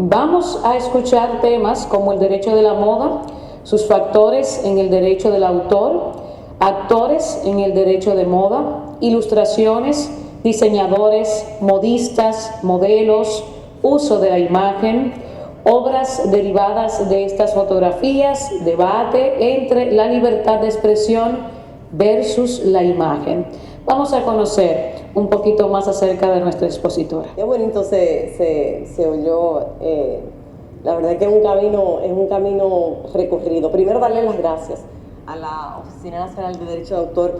Vamos a escuchar temas como el derecho de la moda, sus factores en el derecho del autor, actores en el derecho de moda, ilustraciones, diseñadores, modistas, modelos, uso de la imagen, obras derivadas de estas fotografías, debate entre la libertad de expresión versus la imagen. Vamos a conocer un poquito más acerca de nuestra expositora. Qué bonito se oyó. La verdad que es un camino recorrido. Primero, darle las gracias a la Oficina Nacional de Derecho de Autor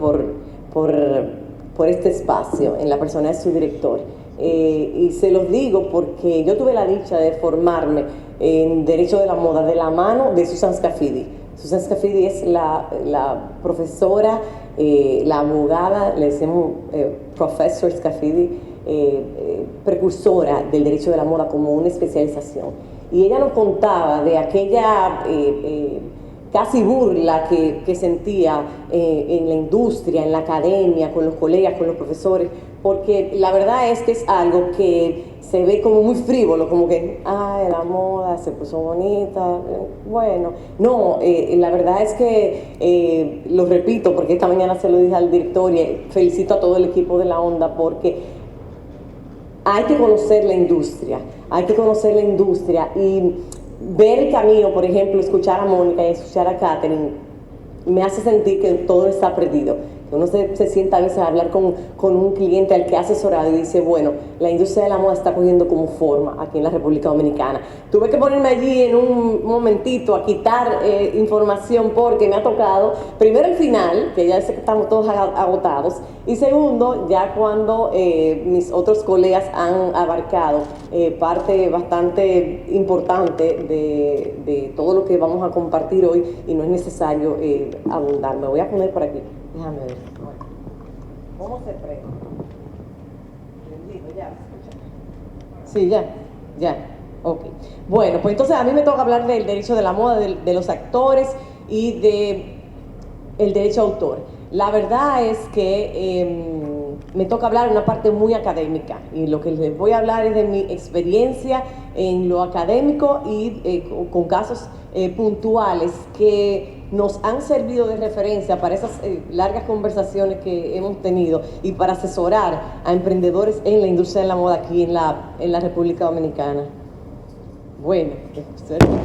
por este espacio en la persona de su director. Y se los digo porque yo tuve la dicha de formarme en Derecho de la Moda de la mano de Susan Scafidi. Susan Scafidi es la profesora, la abogada, le decimos Professor Scafidi, precursora del derecho de la moda como una especialización. Y ella nos contaba de aquella casi burla que sentía en la industria, en la academia, con los colegas, con los profesores, porque la verdad es que es algo que se ve como muy frívolo, como que, ay, la moda se puso bonita, bueno, no, la verdad es que, lo repito, porque esta mañana se lo dije al director y felicito a todo el equipo de La Onda, porque hay que conocer la industria, y ver el camino, por ejemplo, escuchar a Mónica y escuchar a Catherine, me hace sentir que todo está perdido. Uno se sienta a veces a hablar con un cliente al que ha asesorado y dice, bueno, la industria de la moda está cogiendo como forma aquí en la República Dominicana. Tuve que ponerme allí en un momentito a quitar información porque me ha tocado, primero el final, que ya sé que estamos todos agotados, y segundo, ya cuando mis otros colegas han abarcado parte bastante importante de todo lo que vamos a compartir hoy y no es necesario abundar. Me voy a poner por aquí. Déjame ver. ¿Cómo se prende? Prendido, ya, escucha. Sí, ya. Ok. Bueno, pues entonces a mí me toca hablar del derecho de la moda, de los actores y el derecho de autor. La verdad es que me toca hablar de una parte muy académica y lo que les voy a hablar es de mi experiencia en lo académico y con casos puntuales que nos han servido de referencia para esas largas conversaciones que hemos tenido y para asesorar a emprendedores en la industria de la moda aquí en la República Dominicana. Bueno,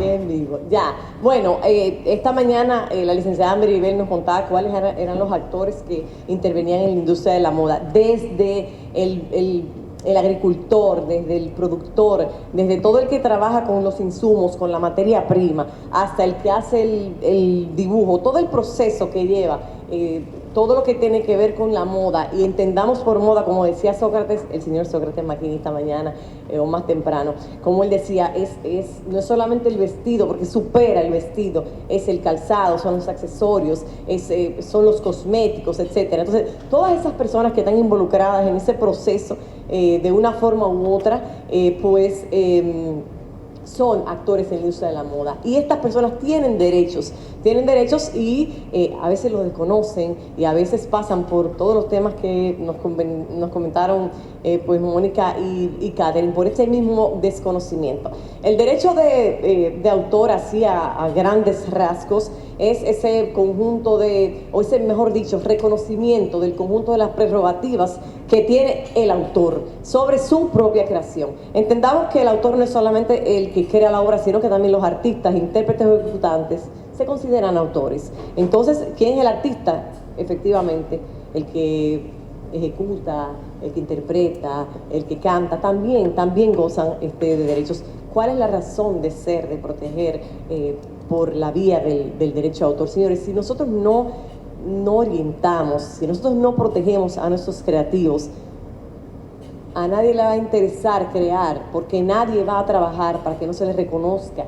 en vivo. Ya, bueno, esta mañana la licenciada Maribel nos contaba cuáles eran los actores que intervenían en la industria de la moda, desde el agricultor, desde el productor, desde todo el que trabaja con los insumos, con la materia prima, hasta el que hace el dibujo, todo el proceso que lleva, todo lo que tiene que ver con la moda, y entendamos por moda, como decía Sócrates, el señor Sócrates maquinista mañana o más temprano, como él decía, no es solamente el vestido, porque supera el vestido, es el calzado, son los accesorios, son los cosméticos, etcétera. Entonces, todas esas personas que están involucradas en ese proceso, de una forma u otra, son actores en la industria de la moda, y estas personas tienen derechos y a veces los desconocen y a veces pasan por todos los temas que nos comentaron pues Mónica y Catherine, por ese mismo desconocimiento. El derecho de autor, así a grandes rasgos, es ese conjunto mejor dicho, reconocimiento del conjunto de las prerrogativas que tiene el autor sobre su propia creación. Entendamos que el autor no es solamente el que crea la obra, sino que también los artistas, intérpretes o ejecutantes se consideran autores. Entonces, ¿quién es el artista? Efectivamente, el que ejecuta, el que interpreta, el que canta, también gozan de derechos. ¿Cuál es la razón de ser, de proteger por la vía del derecho de autor? Señores, si nosotros no orientamos, si nosotros no protegemos a nuestros creativos, a nadie le va a interesar crear, porque nadie va a trabajar para que no se le reconozca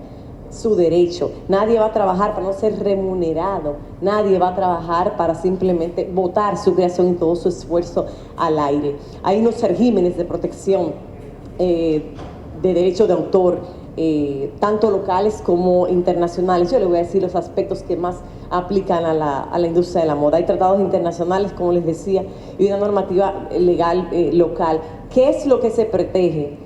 su derecho, nadie va a trabajar para no ser remunerado, nadie va a trabajar para simplemente botar su creación y todo su esfuerzo al aire. Hay unos regímenes de protección de derecho de autor, tanto locales como internacionales. Yo les voy a decir los aspectos que más aplican a la industria de la moda. Hay tratados internacionales, como les decía, y una normativa legal local. ¿Qué es lo que se protege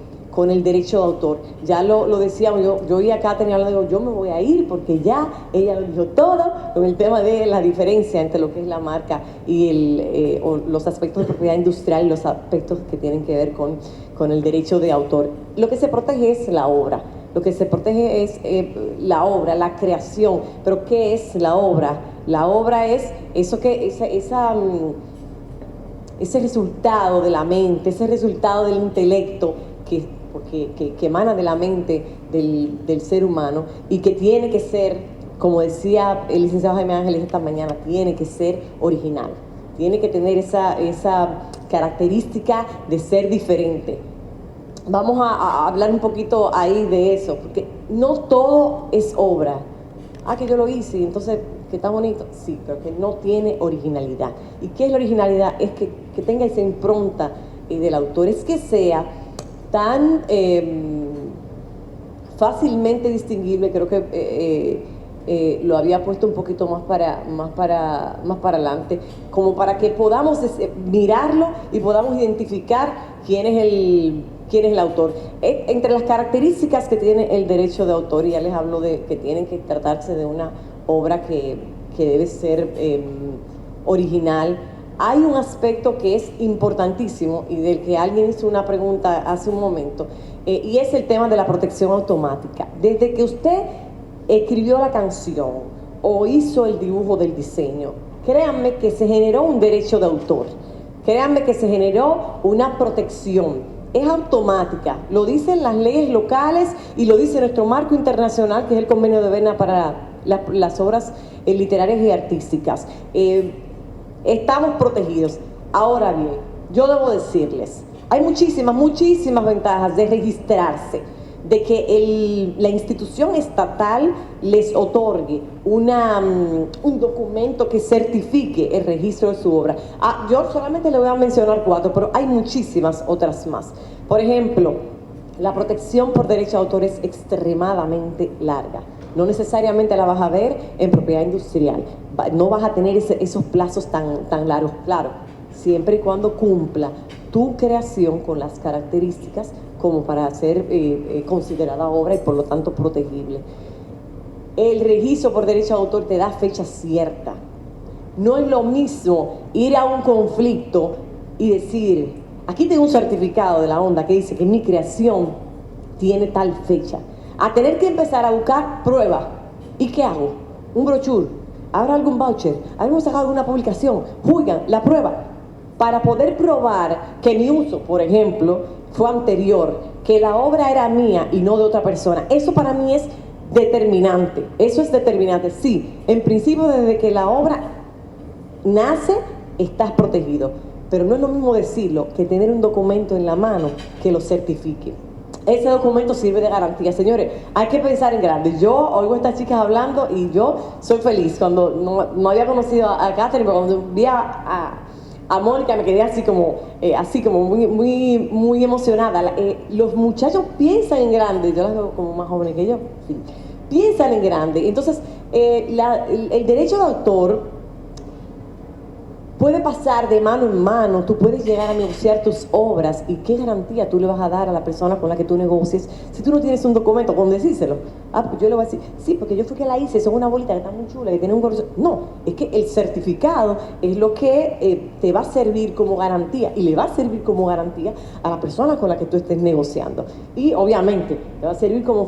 con el derecho de autor. Ya lo decíamos, yo oí a Katherine hablando, digo, yo me voy a ir porque ya ella lo dijo todo con el tema de la diferencia entre lo que es la marca y o los aspectos de propiedad industrial y los aspectos que tienen que ver con el derecho de autor. Lo que se protege es la obra, lo que se protege es la obra, la creación. Pero ¿qué es la obra? La obra es eso que, ese resultado de la mente, ese resultado del intelecto que emana de la mente del ser humano y que tiene que ser, como decía el licenciado Jaime Ángeles esta mañana, tiene que ser original, tiene que tener esa característica de ser diferente. Vamos a hablar un poquito ahí de eso, porque no todo es obra. Que yo lo hice, entonces, que está bonito. Sí, pero que no tiene originalidad. ¿Y qué es la originalidad? Es que tenga esa impronta del autor, es que sea tan fácilmente distinguible. Creo que lo había puesto un poquito más para adelante, como para que podamos mirarlo y podamos identificar quién es el autor. Entre las características que tiene el derecho de autor, y ya les hablo de que tienen que tratarse de una obra que debe ser original, hay un aspecto que es importantísimo y del que alguien hizo una pregunta hace un momento, y es el tema de la protección automática. Desde que usted escribió la canción o hizo el dibujo del diseño, créanme que se generó un derecho de autor, créanme que se generó una protección. Es automática, lo dicen las leyes locales y lo dice nuestro marco internacional, que es el Convenio de Berna para las obras literarias y artísticas. Estamos protegidos. Ahora bien, yo debo decirles, hay muchísimas ventajas de registrarse, de que la institución estatal les otorgue un documento que certifique el registro de su obra. Yo solamente le voy a mencionar 4, pero hay muchísimas otras más. Por ejemplo, la protección por derecho de autor es extremadamente larga. No necesariamente la vas a ver en propiedad industrial. No vas a tener esos plazos tan largos. Claro, siempre y cuando cumpla tu creación con las características como para ser considerada obra y por lo tanto protegible. El registro por derecho de autor te da fecha cierta. No es lo mismo ir a un conflicto y decir, aquí tengo un certificado de la onda que dice que mi creación tiene tal fecha, a tener que empezar a buscar pruebas. ¿Y qué hago? Un brochure, ¿habrá algún voucher? ¿Habremos sacado alguna publicación? Juigan la prueba para poder probar que mi uso, por ejemplo, fue anterior, que la obra era mía y no de otra persona. Eso para mí es determinante. Eso es determinante. Sí, en principio, desde que la obra nace, estás protegido. Pero no es lo mismo decirlo que tener un documento en la mano que lo certifique. Ese documento sirve de garantía. Señores, hay que pensar en grande. Yo oigo a estas chicas hablando y yo soy feliz. Cuando no había conocido a Katherine, pero cuando vi a Mónica me quedé así como muy emocionada. Los muchachos piensan en grande. Yo las veo como más jóvenes que yo. Sí. Piensan en grande. Entonces, el derecho de autor puede pasar de mano en mano. Tú puedes llegar a negociar tus obras. ¿Y qué garantía tú le vas a dar a la persona con la que tú negocies si tú no tienes un documento con decírselo? Pues yo le voy a decir, sí, porque yo fui que la hice, son una bolita que está muy chula, que tiene un corazón. No, es que el certificado es lo que te va a servir como garantía, y le va a servir como garantía a la persona con la que tú estés negociando. Y obviamente le va a servir como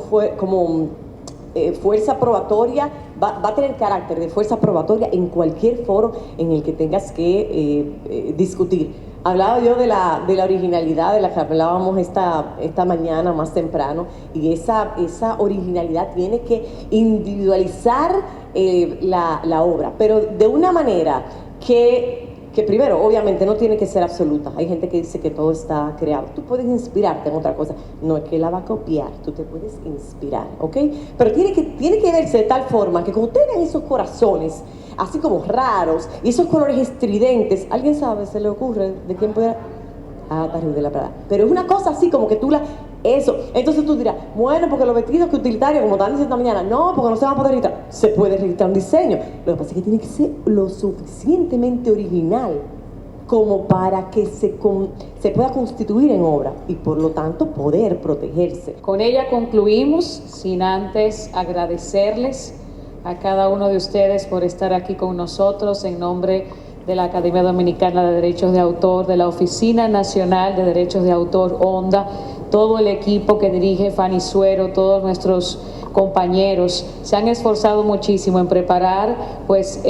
fuerza probatoria, va a tener carácter de fuerza probatoria en cualquier foro en el que tengas que discutir. Hablaba yo de la originalidad de la que hablábamos esta mañana más temprano, y esa originalidad tiene que individualizar la obra, pero de una manera que primero, obviamente, no tiene que ser absoluta. Hay gente que dice que todo está creado. Tú puedes inspirarte en otra cosa. No es que la va a copiar, tú te puedes inspirar, ¿ok? Pero tiene que verse de tal forma que cuando tengan esos corazones así como raros y esos colores estridentes, ¿alguien sabe? ¿Se le ocurre de quién pudiera? Barrio de la Prada. Pero es una cosa así como que eso. Entonces tú dirás, bueno, porque los vestidos que utilitarios, como estaban diciendo esta mañana, no, porque no se van a poder registrar. Se puede registrar un diseño. Lo que pasa es que tiene que ser lo suficientemente original como para que se pueda constituir en obra y por lo tanto poder protegerse. Con ella concluimos, sin antes agradecerles a cada uno de ustedes por estar aquí con nosotros en nombre de la Academia Dominicana de Derechos de Autor, de la Oficina Nacional de Derechos de Autor, ONDA, todo el equipo que dirige Fanny Suero, todos nuestros compañeros se han esforzado muchísimo en preparar pues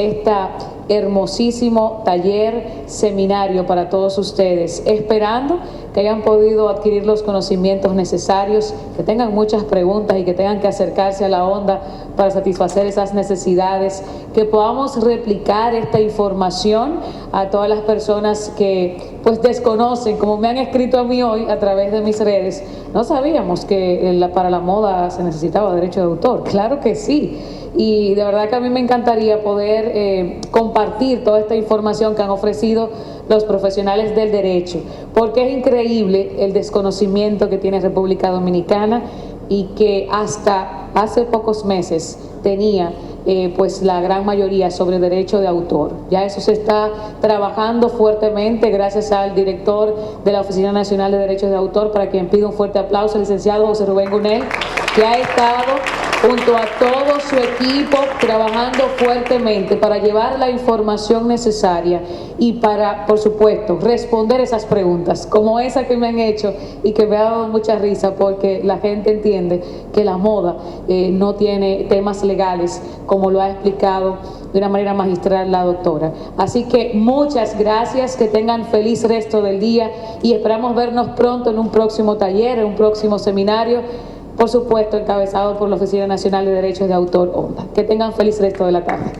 hermosísimo taller, seminario para todos ustedes, esperando que hayan podido adquirir los conocimientos necesarios, que tengan muchas preguntas y que tengan que acercarse a la ONDA para satisfacer esas necesidades, que podamos replicar esta información a todas las personas que pues desconocen, como me han escrito a mí hoy a través de mis redes. No sabíamos que para la moda se necesitaba derecho de autor. Claro que sí. Y de verdad que a mí me encantaría poder compartir toda esta información que han ofrecido los profesionales del derecho, porque es increíble el desconocimiento que tiene República Dominicana y que hasta hace pocos meses tenía pues la gran mayoría sobre derecho de autor. Ya eso se está trabajando fuertemente gracias al director de la Oficina Nacional de Derechos de Autor, para quien pido un fuerte aplauso, el licenciado José Rubén Gunel, que ha estado junto a todo su equipo trabajando fuertemente para llevar la información necesaria y para, por supuesto, responder esas preguntas como esa que me han hecho y que me ha dado mucha risa, porque la gente entiende que la moda no tiene temas legales, como lo ha explicado de una manera magistral la doctora. Así que muchas gracias, que tengan feliz resto del día y esperamos vernos pronto en un próximo taller, en un próximo seminario, por supuesto encabezado por la Oficina Nacional de Derechos de Autor, ONDA. Que tengan feliz resto de la tarde.